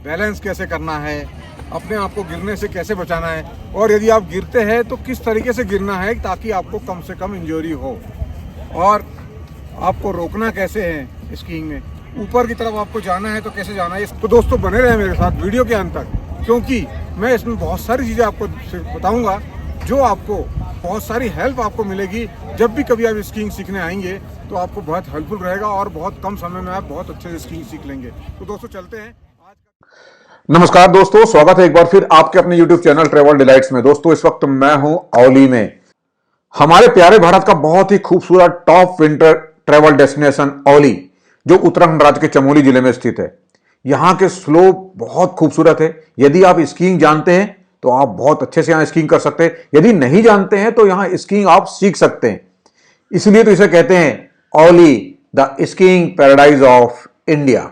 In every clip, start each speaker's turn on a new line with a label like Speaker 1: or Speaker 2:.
Speaker 1: Balance कैसे करना है, अपने आप को गिरने से कैसे बचाना है, और यदि आप गिरते हैं तो किस तरीके से गिरना है ताकि आपको कम से कम इंजरी हो, और आपको रोकना कैसे है स्कीइंग में, ऊपर की तरफ आपको जाना है तो कैसे जाना है। तो दोस्तों बने रहे मेरे साथ वीडियो के अंत तक, क्योंकि मैं इसमें बहुत सारी चीज़ें आपको बताऊँगा जो आपको बहुत सारी हेल्प आपको मिलेगी। जब भी कभी आप स्कीइंग सीखने आएंगे तो आपको बहुत हेल्पफुल रहेगा और बहुत कम समय में आप बहुत अच्छे से स्कीइंग सीख लेंगे। तो दोस्तों चलते हैं।
Speaker 2: नमस्कार दोस्तों, स्वागत है एक बार फिर आपके अपने YouTube चैनल ट्रैवल डिलाइट्स में। दोस्तों इस वक्त मैं हूं औली में, हमारे प्यारे भारत का बहुत ही खूबसूरत top winter travel destination Auli, जो उत्तराखंड राज्य के चमोली जिले में स्थित है। यहां के स्लोप बहुत खूबसूरत है। यदि आप स्कीइंग जानते हैं तो आप बहुत अच्छे से यहां स्कीइंग कर सकते हैं, यदि नहीं जानते हैं तो यहां स्कीइंग आप सीख सकते हैं। इसलिए तो इसे कहते हैं Auli the skiing paradise of India.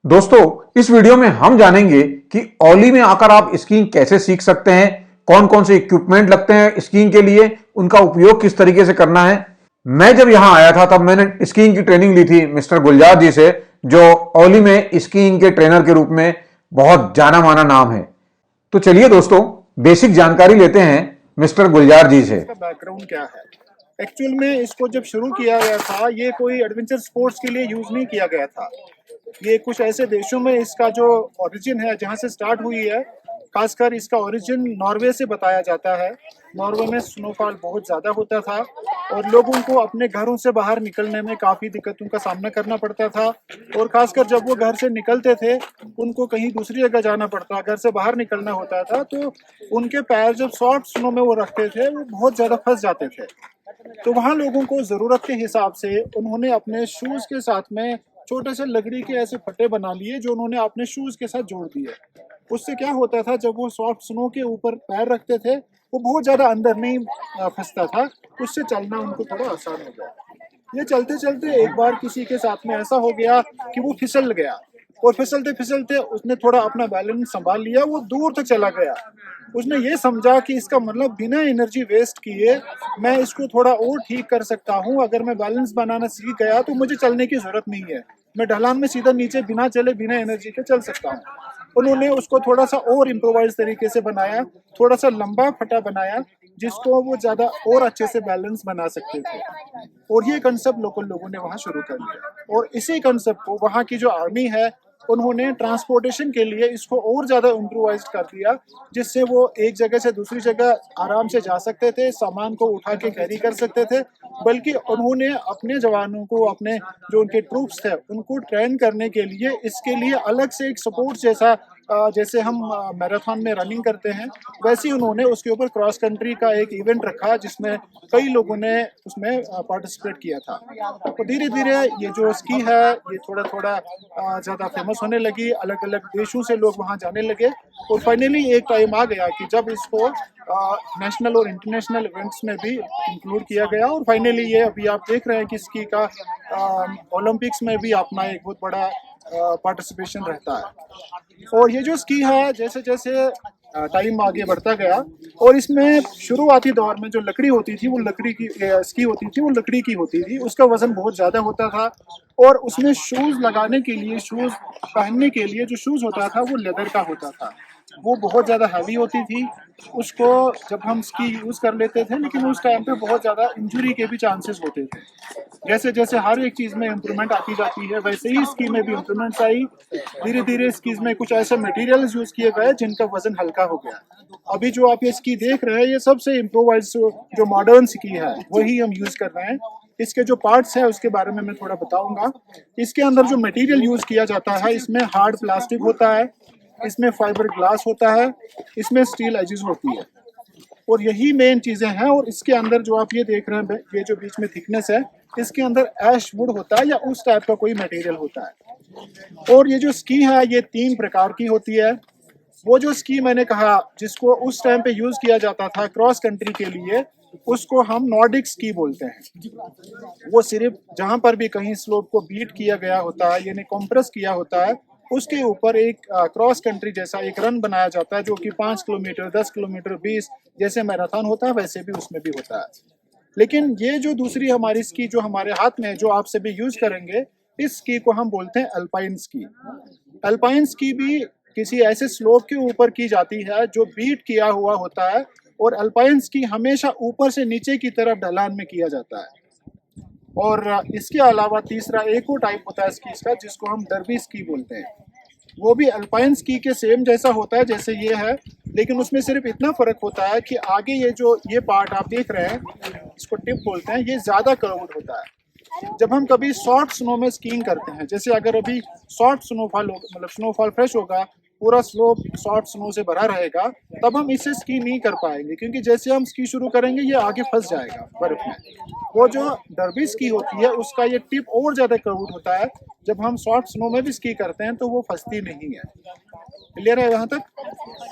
Speaker 2: दोस्तों इस वीडियो में हम जानेंगे कि औली में आकर आप स्कीइंग कैसे सीख सकते हैं, कौन कौन से इक्विपमेंट लगते हैं स्कीइंग के लिए, उनका उपयोग किस तरीके से करना है। मैं जब यहां आया था तब मैंने स्कीइंग की ट्रेनिंग ली थी मिस्टर गुलजार जी से, जो औली में स्कीइंग के ट्रेनर के रूप में बहुत जाना माना नाम है। तो चलिए दोस्तों बेसिक जानकारी लेते हैं मिस्टर गुलजार जी से।
Speaker 3: इसका बैकग्राउंड क्या है? एक्चुअल में इसको जब शुरू किया गया था, ये कोई एडवेंचर स्पोर्ट्स के लिए यूज नहीं किया गया था। ये कुछ ऐसे देशों में इसका जो ओरिजिन है, जहाँ से स्टार्ट हुई है, खासकर इसका ओरिजिन नॉर्वे से बताया जाता है। नॉर्वे में स्नोफॉल बहुत ज़्यादा होता था और लोगों को अपने घरों से बाहर निकलने में काफ़ी दिक्कतों का सामना करना पड़ता था। और खासकर जब वो घर से निकलते थे, उनको कहीं दूसरी जगह जाना पड़ता, घर से बाहर निकलना होता था, तो उनके पैर जब सॉफ्ट स्नो में वो रखते थे, वो बहुत ज़्यादा फंस जाते थे। तो वहाँ लोगों को ज़रूरत के हिसाब से उन्होंने अपने शूज़ के साथ में छोटे से लकड़ी के ऐसे फट्टे बना लिए, जो उन्होंने अपने शूज़ के साथ जोड़ दिए। उससे क्या होता था, जब वो सॉफ्ट स्नो के ऊपर पैर रखते थे, वो बहुत ज़्यादा अंदर नहीं फंसता था। उससे चलना उनको थोड़ा आसान हो गया। ये चलते चलते एक बार किसी के साथ में ऐसा हो गया कि वो फिसल गया, और फिसलते फिसलते उसने थोड़ा अपना बैलेंस संभाल लिया, वो दूर तक चला गया। उसने ये समझा कि इसका मतलब बिना एनर्जी वेस्ट किए मैं इसको थोड़ा और ठीक कर सकता हूँ। अगर मैं बैलेंस बनाना सीख गया तो मुझे चलने की जरूरत नहीं है, मैं ढलान में सीधा नीचे बिना चले बिना एनर्जी के चल सकता हूँ। उन्होंने उसको थोड़ा सा और इम्प्रोवाइज तरीके से बनाया, थोड़ा सा लंबा फटा बनाया, जिसको वो ज़्यादा और अच्छे से बैलेंस बना सकते थे। और ये कंसेप्ट लोकल लोगों ने वहाँ शुरू कर लिया, और इसी कंसेप्ट को वहाँ की जो आर्मी है, उन्होंने ट्रांसपोर्टेशन के लिए इसको और ज़्यादा इम्प्रोवाइज कर दिया, जिससे वो एक जगह से दूसरी जगह आराम से जा सकते थे, सामान को उठा के कैरी कर सकते थे। बल्कि उन्होंने अपने जवानों को, अपने जो उनके ट्रूप्स थे, उनको ट्रेन करने के लिए इसके लिए अलग से एक सपोर्ट जैसा, जैसे हम मैराथन में रनिंग करते हैं, वैसे ही उन्होंने उसके ऊपर क्रॉस कंट्री का एक इवेंट रखा, जिसमें कई लोगों ने उसमें पार्टिसिपेट किया था। तो धीरे धीरे ये जो स्की है, ये थोड़ा थोड़ा ज़्यादा फेमस होने लगी, अलग अलग देशों से लोग वहाँ जाने लगे। और फाइनली एक टाइम आ गया कि जब इसको नेशनल और इंटरनेशनल इवेंट्स में भी इंक्लूड किया गया, और फाइनली ये अभी आप देख रहे हैं कि स्की का ओलंपिक्स में भी अपना एक बहुत बड़ा पार्टिसिपेशन रहता है। और ये जो स्की है, जैसे जैसे टाइम आगे बढ़ता गया, और इसमें शुरुआती दौर में जो लकड़ी होती थी, वो लकड़ी की स्की होती थी, वो लकड़ी की होती थी, उसका वजन बहुत ज़्यादा होता था। और उसमें शूज़ लगाने के लिए, शूज़ पहनने के लिए जो शूज़ होता था, वो लेदर का होता था, वो बहुत ज़्यादा हैवी होती थी। उसको जब हम स्की यूज़ कर लेते थे, लेकिन उस टाइम पे बहुत ज़्यादा इंजरी के भी चांसेस होते थे। जैसे जैसे हर एक चीज़ में इम्प्रूवमेंट आती जाती है, वैसे ही स्की में भी इम्प्रूवमेंट्स आई। धीरे धीरे स्कीज में कुछ ऐसे मटेरियल्स यूज़ किए गए जिनका वजन हल्का हो गया। अभी जो आप ये स्की देख रहे हैं, ये सबसे इम्प्रोवाइज जो मॉडर्न स्की है, वही हम यूज़ कर रहे हैं। इसके जो पार्ट्स हैं उसके बारे में मैं थोड़ा बताऊंगा। इसके अंदर जो मटेरियल यूज़ किया जाता है, इसमें हार्ड प्लास्टिक होता है, इसमें फाइबर ग्लास होता है, इसमें स्टील एजेस होती है, और यही मेन चीज़ें हैं। और इसके अंदर जो आप ये देख रहे हैं, ये जो बीच में थिकनेस है, इसके अंदर ऐश वुड होता है या उस टाइप का कोई मटेरियल होता है। और ये जो स्की है, ये 3 प्रकार की होती है। वो जो स्की मैंने कहा जिसको उस टाइम पे यूज किया जाता था क्रॉस कंट्री के लिए, उसको हम नॉर्डिक स्की बोलते हैं। वो सिर्फ जहां पर भी कहीं स्लोप को बीट किया गया होता है यानी कॉम्प्रेस किया होता है, उसके ऊपर एक क्रॉस कंट्री जैसा एक रन बनाया जाता है जो कि 5 किलोमीटर, 10 किलोमीटर, 20 जैसे मैराथन होता है वैसे भी उसमें भी होता है। लेकिन ये जो दूसरी हमारी स्की जो हमारे हाथ में है, जो आप सभी यूज करेंगे, इस स्की को हम बोलते हैं अल्पाइन स्की। अल्पाइन स्की भी किसी ऐसे स्लोप के ऊपर की जाती है जो बीट किया हुआ होता है, और अल्पाइन स्की हमेशा ऊपर से नीचे की तरफ ढलान में किया जाता है। और इसके अलावा तीसरा एक और टाइप होता है स्कीज का जिसको हम डर्बी स्की बोलते हैं। वो भी अल्पाइन स्की के सेम जैसा होता है जैसे ये है, लेकिन उसमें सिर्फ इतना फर्क होता है कि आगे ये पार्ट आप देख रहे हैं, इसको टिप बोलते हैं, ये ज्यादा कर्व्ड होता है। जब हम कभी शॉर्ट स्नो में स्कीइंग करते हैं, जैसे अगर अभी शॉर्ट स्नोफॉल मतलब स्नोफॉल फ्रेश होगा, पूरा स्लोप शॉर्ट स्नो से भरा रहेगा, तब हम इससे स्की नहीं कर पाएंगे क्योंकि जैसे हम स्की शुरू करेंगे ये आगे फंस जाएगा बर्फ में। वो जो डर्बी स्की होती है उसका ये टिप और ज्यादा कर्व्ड होता है, जब हम शॉर्ट स्नो में भी स्की करते हैं तो वो फंसती नहीं है। क्लियर है यहाँ तक?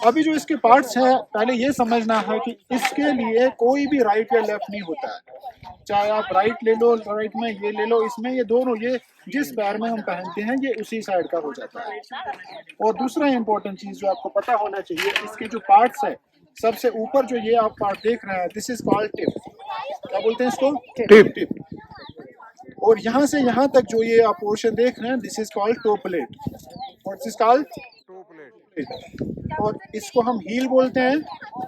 Speaker 3: अभी जो इसके पार्ट्स हैं, पहले ये समझना है कि इसके लिए कोई भी राइट या लेफ्ट नहीं होता है। चाहे आप राइट ले लो, राइट में ये ले लो, इसमें ये दोनों, ये जिस पैर में हम पहनते हैं ये उसी साइड का हो जाता है। और दूसरा इंपॉर्टेंट चीज जो आपको पता होना चाहिए, इसके जो पार्ट्स है, सबसे ऊपर जो ये आप पार्ट देख रहे हैं, दिस इज कॉल्ड टिप। क्या बोलते हैं इसको? टिप। और यहाँ से यहाँ तक जो ये आप पोर्शन देख रहे हैं, this is called toe plate. What is called? Toe plate. और इसको हम हील बोलते हैं,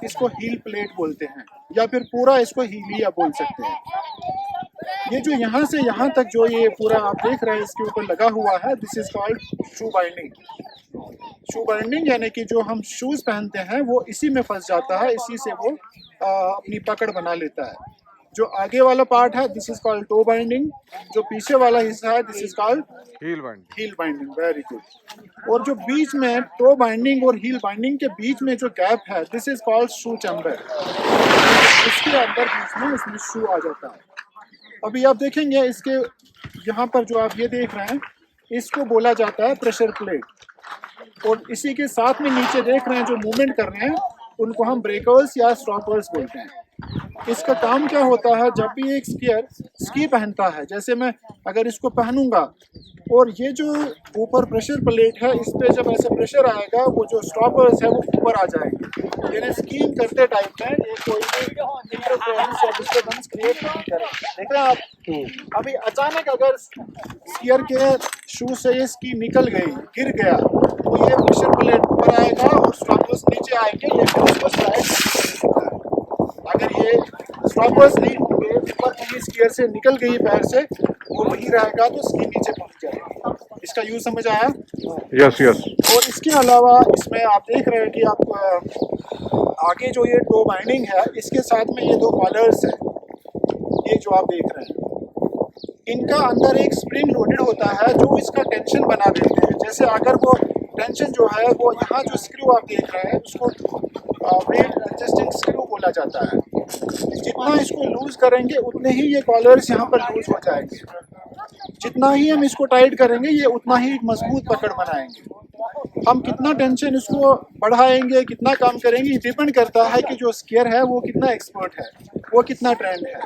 Speaker 3: इसको हील प्लेट बोलते हैं, या फिर पूरा इसको हीलिया बोल सकते हैं। ये जो यहाँ से यहाँ तक जो ये पूरा आप देख रहे हैं इसके ऊपर लगा हुआ है, this is called shoe binding. Shoe binding यानी कि जो हम शूज पहनते हैं वो इसी में फंस जाता है, इसी से वो अपनी पकड़ बना लेता है। जो आगे वाला पार्ट है this is called toe binding, जो पीछे वाला हिस्सा है this is called heel binding. Very good. और जो बीच में टो बाइंडिंग और हील बाइंडिंग के बीच में जो गैप है this is called shoe chamber. इसके अंदर बीच में इसमें शू आ जाता है। अभी आप देखेंगे इसके यहाँ पर जो आप ये देख रहे हैं, इसको बोला जाता है प्रेशर प्लेट। और इसी के साथ में नीचे देख रहे हैं जो मूवमेंट कर रहे हैं, उनको हम ब्रेकर्स या स्टॉपर्स बोलते हैं। इसका काम क्या होता है, जब भी एक स्कीयर स्की पहनता है, जैसे मैं अगर इसको पहनूंगा और ये जो ऊपर प्रेशर प्लेट है, इस पे जब ऐसे प्रेशर आएगा, वो जो स्टॉपर्स है वो ऊपर आ जाएंगे। यानी स्कीइंग करते टाइम में ये कोई भी इंटरफेरेंस या डिस्टर्बेंस क्रिएट नहीं करेगा। देख रहे हैं आप? अभी अचानक अगर स्कीयर के शू से ये स्की निकल गई, गिर गया, तो ये प्रेशर प्लेट ऊपर आएगा और स्टॉपर्स नीचे आएंगे, ये फिर उसको स्लाइड। अगर ये स्टॉपर्स नहीं होंगे, ऊपर कहीं स्कीयर से निकल गई पैर से, वो वहीं रहेगा तो स्की नीचे पहुंच जाएगी। इसका यूज समझ आया?
Speaker 2: Yes yes.
Speaker 3: और इसके अलावा इसमें आप देख रहे हैं कि आप आगे जो ये टो बाइंडिंग है, इसके साथ में ये दो कॉलर्स हैं, ये जो आप देख रहे हैं, इनका अंदर एक स्प्रिंग लोडेड होता है जो इसका टेंशन बना देते हैं। जैसे अगर वो टेंशन जो है वो यहाँ जो स्क्रू आप देख रहे हैं उसको वेट एडजस्टिंग स्क्रू बोला जाता है। जितना इसको लूज करेंगे उतने ही ये कॉलर्स यहाँ पर लूज हो जाएंगे। जितना ही हम इसको टाइट करेंगे ये उतना ही मजबूत पकड़ बनाएंगे। हम कितना टेंशन इसको बढ़ाएंगे, कितना काम करेंगे, ये डिपेंड करता है कि जो स्कीयर है वो कितना एक्सपर्ट है, वो कितना ट्रेंड है।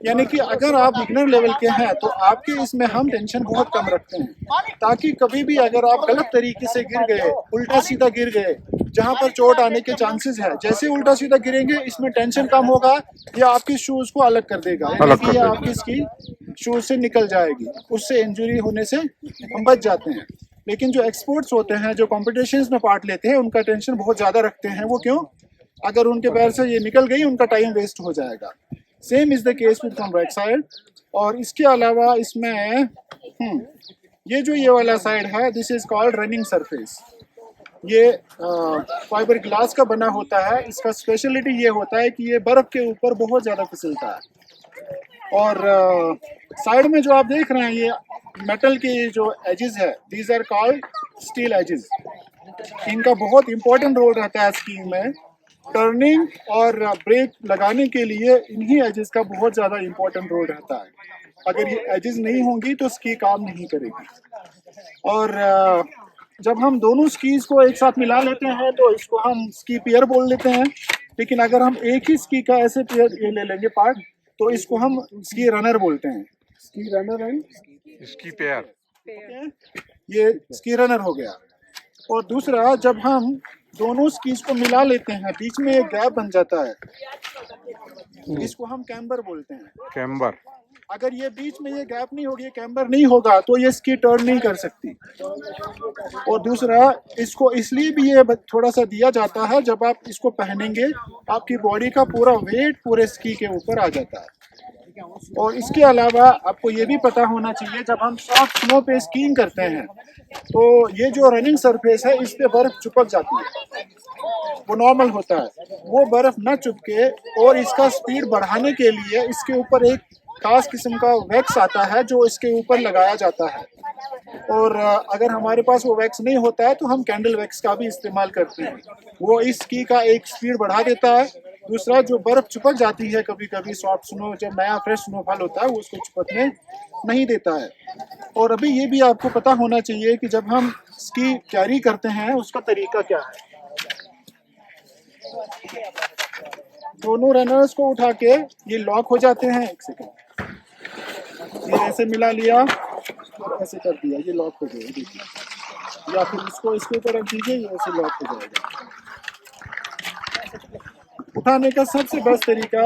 Speaker 3: यानी कि अगर आप बिगनर लेवल के हैं तो आपके इसमें हम टेंशन बहुत कम रखते हैं, ताकि कभी भी अगर आप गलत तरीके से गिर गए, उल्टा सीधा गिर गए, जहां पर चोट आने के चांसेस है, जैसे उल्टा सीधा गिरेंगे इसमें टेंशन कम होगा, या आपकी शूज को अलग कर देगा, यानी कि आपकी इसकी शूज से निकल जाएगी, उससे इंजरी होने से हम बच जाते हैं। लेकिन जो एक्सपर्ट्स होते हैं, जो कॉम्पिटिशन्स में पार्ट लेते हैं, उनका टेंशन बहुत ज्यादा रखते हैं। वो क्यों? अगर उनके पैर से ये निकल गई उनका टाइम वेस्ट हो जाएगा। Same is the case with from right side. और इसके अलावा इसमें ये जो ये वाला साइड है this is called running surface. ये फाइबर ग्लास का बना होता है। इसका स्पेशलिटी ये होता है कि ये बर्फ के ऊपर बहुत ज़्यादा फिसलता है। और साइड में जो आप देख रहे हैं ये मेटल के जो एजेस है, these are called steel edges. इनका बहुत इंपॉर्टेंट रोल रहता है स्कीइंग में। टर्निंग और ब्रेक लगाने के लिए इन्हीं एजेस का बहुत ज़्यादा इंपॉर्टेंट रोल रहता है। अगर ये एजेस नहीं होंगी तो स्की काम नहीं करेगी। और जब हम दोनों स्कीज को एक साथ मिला लेते हैं तो इसको हम स्की पेयर बोल लेते हैं। लेकिन अगर हम एक ही स्की का ऐसे पेयर ये ले लेंगे पार्ट तो इसको हम स्की रनर बोलते हैं। स्की रनर एंड
Speaker 1: इसकी पेयर।
Speaker 3: ये स्की रनर हो गया। और दूसरा, जब हम दोनों स्कीज को मिला लेते हैं बीच में एक गैप बन जाता है, इसको हम कैम्बर बोलते हैं।
Speaker 1: कैम्बर।
Speaker 3: अगर ये बीच में ये गैप नहीं होगी, ये कैम्बर नहीं होगा तो ये स्की टर्न नहीं कर सकती। और दूसरा, इसको इसलिए भी ये थोड़ा सा दिया जाता है, जब आप इसको पहनेंगे आपकी बॉडी का पूरा वेट पूरे स्की के ऊपर आ जाता है। और इसके अलावा आपको ये भी पता होना चाहिए, जब हम सॉफ्ट स्नो पे स्कीइंग करते हैं तो ये जो रनिंग सरफेस है इस पे बर्फ चिपक जाती है, वो नॉर्मल होता है। वो बर्फ न चिपके और इसका स्पीड बढ़ाने के लिए इसके ऊपर एक खास किस्म का वैक्स आता है जो इसके ऊपर लगाया जाता है। और अगर हमारे पास वो वैक्स नहीं होता है तो हम कैंडल वैक्स का भी इस्तेमाल करते हैं। वो इस स्की का एक स्पीड बढ़ा देता है। दूसरा, जो बर्फ चिपक जाती है कभी कभी सॉफ्ट स्नो, जब नया फ्रेश स्नोफॉल होता है वो उसको चिपकने नहीं देता है। और अभी ये भी आपको पता होना चाहिए कि जब हम स्की कैरी करते हैं उसका तरीका क्या है। दोनों रनर्स को उठा के ये लॉक हो जाते हैं। एक सेकेंड, ये ऐसे मिला लिया और ऐसे कर दिया, ये लॉक हो गया। देखिए, या फिर इसको इसके ऊपर रख दीजिए, ये ऐसे लॉक हो जाएगा। उठाने का सबसे बेस्ट तरीका,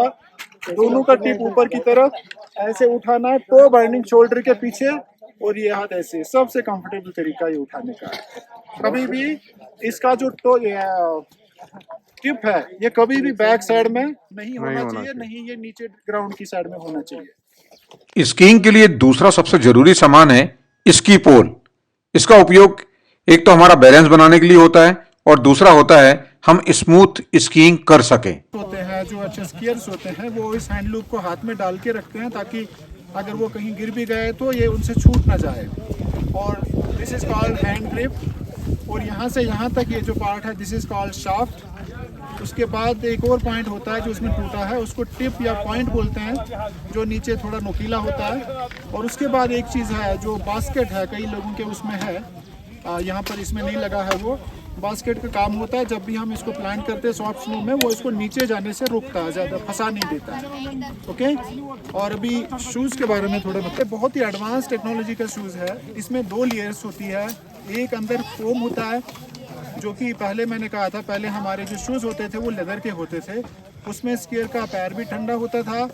Speaker 3: दोनों का टिप ऊपर की तरफ ऐसे उठाना, टो बाइंडिंग शोल्डर के पीछे, और ये हाथ ऐसे। सबसे कंफर्टेबल तरीका ये उठाने का है। कभी भी इसका जो टो टिप है ये कभी भी बैक साइड में नहीं होना चाहिए, नहीं ये नीचे ग्राउंड की साइड में होना चाहिए।
Speaker 2: स्कीइंग के लिए दूसरा सबसे जरूरी सामान है स्की पोल। इसका उपयोग एक तो हमारा बैलेंस बनाने के लिए होता है और दूसरा होता है हम स्मूथ स्कीइंग कर सकें।
Speaker 3: होते हैं जो अच्छे स्कीयर्स होते हैं वो इस हैंड लूप को हाथ में डाल के रखते हैं ताकि अगर वो कहीं गिर भी गए तो ये उनसे छूट ना जाए। और this is called hand grip. और यहाँ से यहाँ तक ये जो पार्ट है दिस इज कॉल्ड शाफ्ट। उसके बाद एक और पॉइंट होता है जो उसमें टूटा है, उसको टिप या पॉइंट बोलते हैं, जो नीचे थोड़ा नुकीला होता है। और उसके बाद एक चीज़ है जो बास्केट है, कई लोगों के उसमें है, यहाँ पर इसमें नहीं लगा है। वो बास्केट का काम होता है, जब भी हम इसको प्लांट करते हैं सॉफ्ट स्नो में वो इसको नीचे जाने से रोकता है, ज़्यादा फंसा नहीं देता है। ओके। और अभी शूज़ के बारे में थोड़ा बताते। बहुत ही एडवांस टेक्नोलॉजी का शूज़ है। इसमें 2 लेयर्स होती है। एक अंदर फोम होता है, जो कि पहले मैंने कहा था, पहले हमारे जो शूज़ होते थे वो लेदर के होते थे, उसमें स्कीयर का पैर भी ठंडा होता था।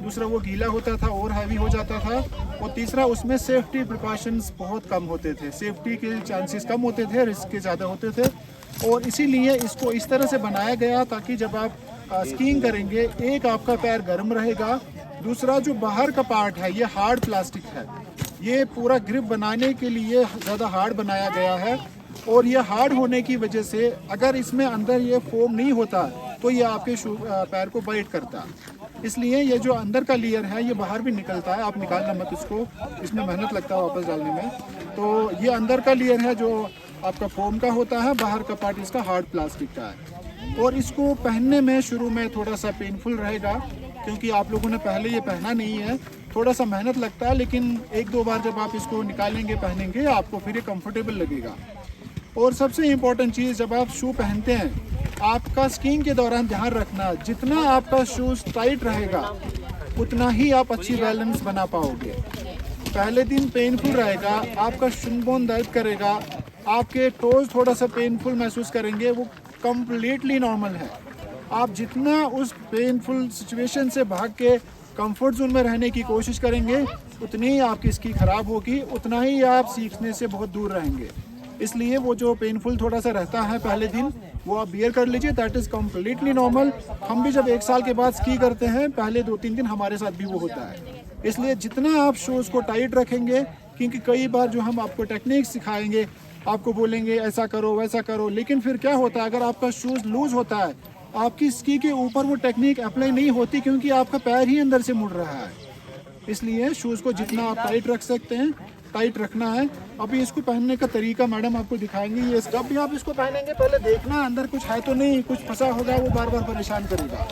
Speaker 3: दूसरा, वो गीला होता था और हैवी हो जाता था। और तीसरा, उसमें सेफ्टी प्रिकॉशंस बहुत कम होते थे, सेफ्टी के चांसेस कम होते थे, रिस्क के ज़्यादा होते थे। और इसीलिए इसको इस तरह से बनाया गया ताकि जब आप स्कीइंग करेंगे, एक आपका पैर गर्म रहेगा, दूसरा जो बाहर का पार्ट है ये हार्ड प्लास्टिक है। ये पूरा ग्रिप बनाने के लिए ज़्यादा हार्ड बनाया गया है। और ये हार्ड होने की वजह से अगर इसमें अंदर ये फोम नहीं होता तो ये आपके पैर को बाइट करता। इसलिए ये जो अंदर का लेयर है ये बाहर भी निकलता है, आप निकालना मत इसको, इसमें मेहनत लगता है वापस डालने में। तो ये अंदर का लेयर है जो आपका फोम का होता है, बाहर का पार्ट इसका हार्ड प्लास्टिक का है। और इसको पहनने में शुरू में थोड़ा सा पेनफुल रहेगा क्योंकि आप लोगों ने पहले ये पहना नहीं है, थोड़ा सा मेहनत लगता है, लेकिन 1-2 बार जब आप इसको निकालेंगे, पहनेंगे, आपको फिर ये कंफर्टेबल लगेगा। और सबसे इम्पोर्टेंट चीज़, जब आप शू पहनते हैं आपका स्कीइंग के दौरान ध्यान रखना, जितना आपका शूज़ टाइट रहेगा उतना ही आप अच्छी बैलेंस बना पाओगे। पहले दिन पेनफुल रहेगा, आपका शिन बोन दर्द करेगा, आपके टोज थोड़ा सा पेनफुल महसूस करेंगे, वो कम्प्लीटली नॉर्मल है। आप जितना उस पेनफुल सिचुएशन से भाग के कंफर्ट जोन में रहने की कोशिश करेंगे उतनी ही आपकी स्की ख़राब होगी, उतना ही आप सीखने से बहुत दूर रहेंगे। इसलिए वो जो पेनफुल थोड़ा सा रहता है पहले दिन, वो आप बियर कर लीजिए, दैट इज़ कम्प्लीटली नॉर्मल। हम भी जब 1 साल के बाद स्की करते हैं, पहले 2-3 दिन हमारे साथ भी वो होता है। इसलिए जितना आप शूज़ को टाइट रखेंगे, क्योंकि कई बार जो हम आपको टेक्निक सिखाएंगे, आपको बोलेंगे ऐसा करो वैसा करो, लेकिन फिर क्या होता है, अगर आपका शूज़ लूज़ होता है, आपकी स्की के ऊपर वो टेक्निक अप्लाई नहीं होती क्योंकि आपका पैर ही अंदर से मुड़ रहा है। इसलिए शूज़ को जितना आप टाइट रख सकते हैं टाइट रखना है। अभी इसको पहनने का तरीका मैडम आपको दिखाएंगे। ये जब भी आप इसको पहनेंगे पहले देखना अंदर कुछ है तो नहीं, कुछ फंसा होगा वो बार बार परेशान करेगा।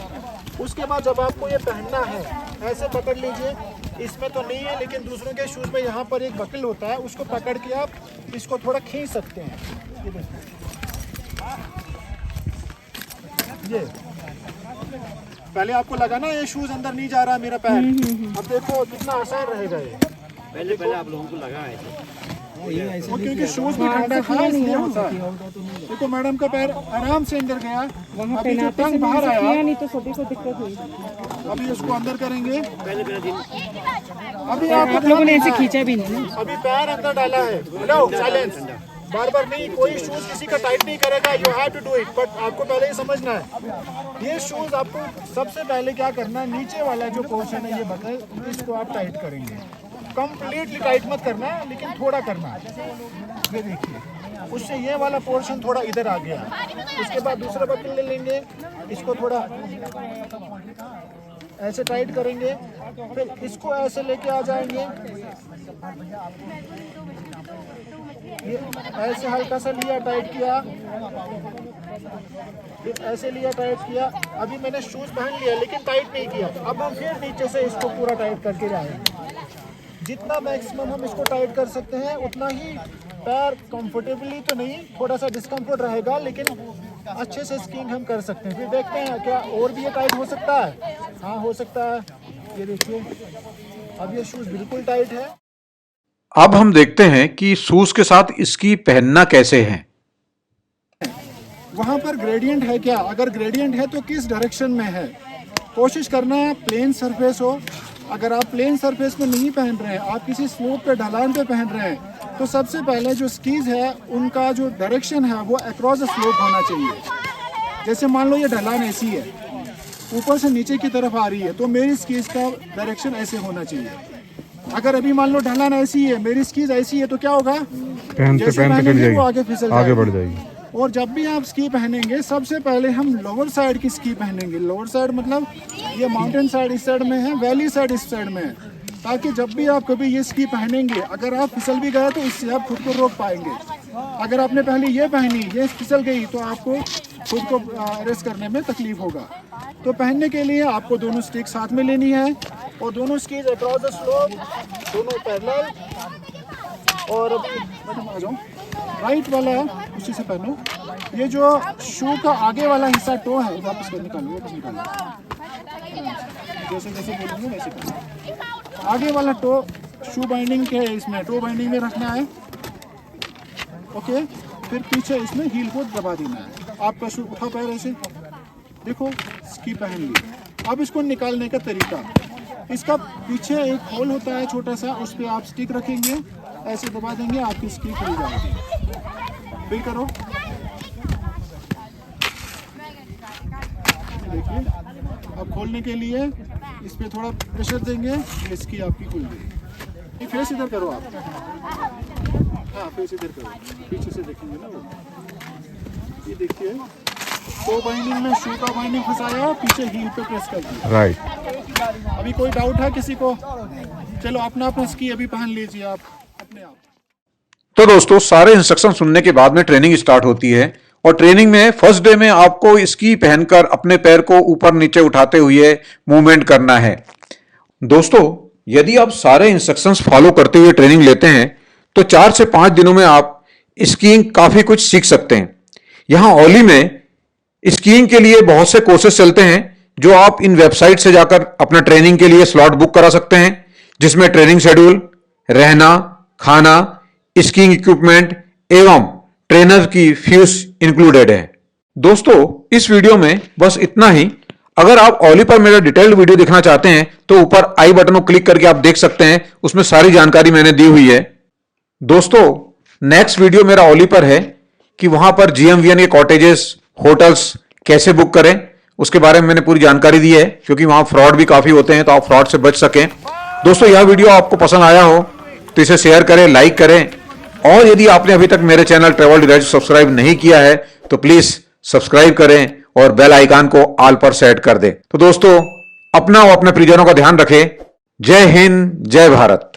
Speaker 3: उसके बाद जब आपको ये पहनना है, ऐसे पकड़ लीजिए, इसमें तो नहीं है लेकिन दूसरों के शूज़ में यहाँ पर एक बकल होता है, उसको पकड़ के आप इसको थोड़ा खींच सकते हैं। ये देखिए, ये पहले आपको लगा ना ये शूज़ अंदर नहीं जा रहा है मेरा पैर, अब देखो कितना आसान रहेगा ये।
Speaker 4: पहले आप लोगों को लगा है
Speaker 3: वो क्योंकि शूज भी ठंडा था इसलिए होता है। देखो मैडम का पैर आराम से अंदर गया, अभी जो टंग बाहर आया,
Speaker 5: नहीं तो सभी को दिक्कत हुई।
Speaker 3: अभी इसको अंदर करेंगे। अभी
Speaker 5: आप लोगों ने ऐसे खींचा भी नहीं ना।
Speaker 3: अभी पैर अंदर डाला है। हेलो साइलेंस, बार बार नहीं, कोई शूज किसी का टाइट नहीं करेगा, you have to do it, but आपको पहले ही समझना है। ये शूज आपको सबसे पहले क्या करना है, नीचे वाला जो पोर्शन है ये बकल, इसको आप टाइट करेंगे। कंप्लीटली टाइट मत करना, लेकिन थोड़ा करना। ये देखिए, उससे ये वाला पोर्शन थोड़ा इधर आ गया। उसके बाद दूसरा बटन ले लेंगे, इसको थोड़ा ऐसे टाइट करेंगे, फिर इसको ऐसे लेके आ जाएंगे, ये ऐसे हल्का सा लिया, टाइट किया, फिर ऐसे लिया, टाइट किया। अभी मैंने शूज पहन लिया लेकिन टाइट नहीं किया। अब हम फिर नीचे से इसको पूरा टाइट करके जाएंगे। जितना मैक्सिमम हम इसको टाइट कर सकते हैं उतना ही पैर कंफर्टेबली तो नहीं, थोड़ा सा डिस्कम्फर्ट रहेगा, लेकिन अच्छे से स्कीइंग हम कर सकते हैं। फिर देखते हैं क्या और भी ये टाइट हो सकता है। हाँ, हो सकता है। ये देखिए, अब ये शूज़ बिल्कुल टाइट है।
Speaker 2: अब हम देखते हैं कि शूज के साथ इसकी पहनना कैसे है।
Speaker 3: वहाँ पर ग्रेडियंट है क्या, अगर ग्रेडियंट है तो किस डायरेक्शन में है। कोशिश करना है प्लेन सरफेस हो। अगर आप प्लेन सरफेस पे नहीं पहन रहे हैं, आप किसी स्लोप पे, ढलान पे पहन रहे हैं, तो सबसे पहले जो स्कीज है उनका जो डायरेक्शन है वो अक्रॉस द स्लोप होना चाहिए। जैसे मान लो ये ढलान ऐसी है, ऊपर से नीचे की तरफ आ रही है, तो मेरी स्कीज का डायरेक्शन ऐसे होना चाहिए। अगर अभी मान लो ढलान ऐसी है, मेरी स्कीज ऐसी है, तो क्या होगा, जैसे पहनेंगे वो आगे फिसल जाएगी, आगे बढ़ जाएगी। और जब भी आप स्की पहनेंगे, सबसे पहले हम लोअर साइड की स्की पहनेंगे। लोअर साइड मतलब ये माउंटेन साइड इस साइड में है, वैली साइड इस साइड में है, ताकि जब भी आप कभी ये स्की पहनेंगे, अगर आप फिसल भी गए तो इससे आप खुद को रोक पाएंगे। अगर आपने पहले ये पहनी, ये फिसल गई, तो आपको खुद को रेस्ट करने में तकलीफ होगा। तो पहनने के लिए आपको दोनों स्टिक साथ में लेनी है और दोनों स्कीज अक्रॉस द स्लोप, दोनों पैरेलल। और अभी आ जाओ, राइट वाला उसी से पहनो। ये जो शू का आगे वाला हिस्सा टो है, वापस कर निकालो, वापस निकालो, जैसे जैसे बोलेंगे वैसे करो। आगे वाला टो शू बाइंडिंग के इसमें टो बाइंडिंग में रखना है, ओके। फिर पीछे इसमें हील को दबा देना है। आपका शू उठा पैर ऐसे, देखो स्की पहन ली। अब इसको निकालने का तरीका, इसका पीछे एक होल होता है छोटा सा, उस पर आप स्टिक रखेंगे, ऐसे दबा देंगे, आपकी स्की खुल जाएगी। फिर करो, देखिए। अब खोलने के लिए इस पे थोड़ा प्रेशर देंगे, इसकी आपकी खुल गई। फेस इधर करो आप, हाँ फेस इधर करो, पीछे से देखेंगे ना वो। ये देखिए, तो बाइंडिंग में शू का बाइंडिंग फंसाया, पीछे हील पे प्रेस कर दिया।
Speaker 2: राइट।
Speaker 3: अभी कोई डाउट है किसी को? चलो अपना अपना स्की अभी पहन लीजिए आप अपने आप।
Speaker 2: तो दोस्तों, सारे इंस्ट्रक्शन सुनने के बाद में ट्रेनिंग स्टार्ट होती है और ट्रेनिंग में फर्स्ट डे में आपको स्की पहनकर अपने पैर को ऊपर नीचे उठाते हुए मूवमेंट करना है। दोस्तों, यदि आप सारे इंस्ट्रक्शंस फॉलो करते हुए ट्रेनिंग लेते हैं तो 4 से 5 दिनों में आप स्कीइंग काफी कुछ सीख सकते हैं। यहां ओली में स्कीइंग के लिए बहुत से कोर्सेज चलते हैं जो आप इन वेबसाइट से जाकर अपना ट्रेनिंग के लिए स्लॉट बुक करा सकते हैं, जिसमें ट्रेनिंग शेड्यूल, रहना, खाना, स्कीइंग इक्विपमेंट एवं ट्रेनर की फीस इंक्लूडेड है। दोस्तों, इस वीडियो में बस इतना ही। अगर आप ओली पर मेरा डिटेल्ड वीडियो देखना चाहते हैं तो ऊपर आई बटन को क्लिक करके आप देख सकते हैं, उसमें सारी जानकारी मैंने दी हुई है। दोस्तों, नेक्स्ट वीडियो मेरा ओली पर है कि वहां पर GMVN के कॉटेजेस, होटल्स कैसे बुक करें, उसके बारे में मैंने पूरी जानकारी दी है, क्योंकि वहां फ्रॉड भी काफी होते हैं, तो आप फ्रॉड से बच सकें। दोस्तों, यह वीडियो आपको पसंद आया हो तो इसे शेयर करें, लाइक करें, और यदि आपने अभी तक मेरे चैनल ट्रैवल डिलाइट्स सब्सक्राइब नहीं किया है तो प्लीज सब्सक्राइब करें और बेल आइकन को ऑल पर सेट कर दें। तो दोस्तों, अपना और अपने परिजनों का ध्यान रखें। जय हिंद, जय भारत।